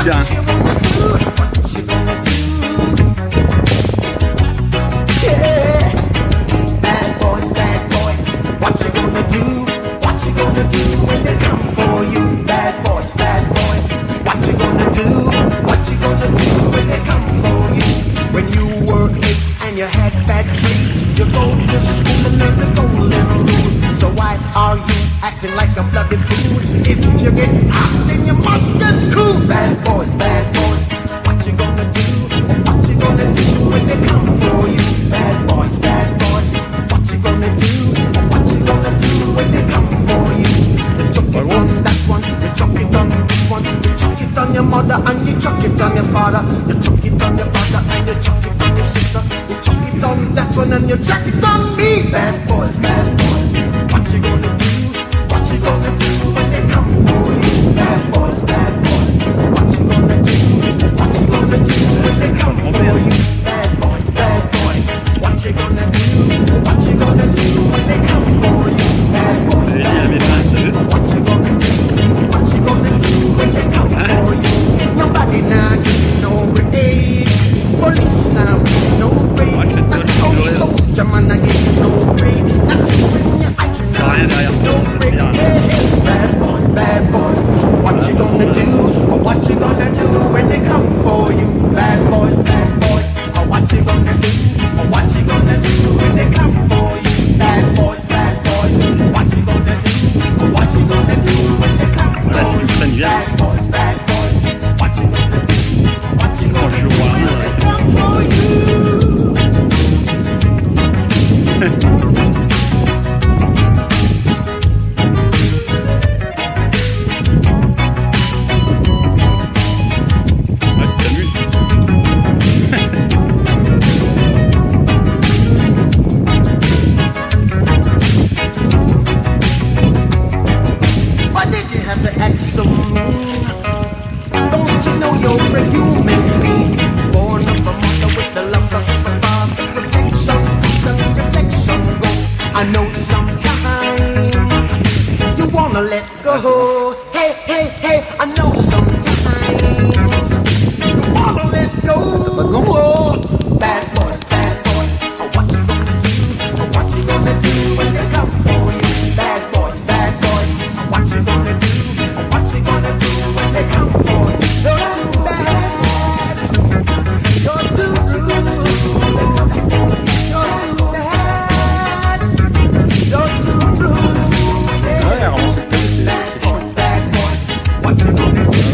bien. You had bad dreams. You go to school and learn the golden rule. So why are you acting like a bloody fool? If you get hot, then you must get cool. Bad boys, what you gonna do? What you gonna do when they come for you? Bad boys, what you gonna do? What you gonna do when they come for you? You chuck it on that one, you chuck it on this one, you chuck it on your mother and you chuck it on your father. You chuck it on your brother and you chuck it on your sister. On that one and you chuck it on me. Bad boys, what you gonna do? What you gonna do when they come for you? Bad boys, what you gonna do? What you gonna do when they come for you? Bad boys, what you gonna do? What you gonna do when they come for you? Bad boys, what you gonna do? What you gonna do when they come for you? Nobody now give no break. Police now give no break. Soldier man, I give you no break. Not even your eyes, no break. Bad boys, what you gonna do? Or what you gonna do when they come for you? Bad boys, or what you gonna do? Or what you gonna do when they come for you? Bad boys, what you gonna do? Or what you gonna do when they come for you? Bad boys, what you gonna do? What you gonna do when they come for you? Why did you have to act so mean? Don't you know you're a human being? Born of a mother with the love of a father. Perfection comes and reflection goes. I know sometimes you wanna let go. Hey, I know sometimes you wanna let go. Bad boys, what you gonna do? What you gonna do when they come for you? Bad boys, what you gonna do? What you gonna do when they come for you? You're too bad. You're too rude. You're too bad. You're too rude. Yeah. Bad boys, what you gonna do?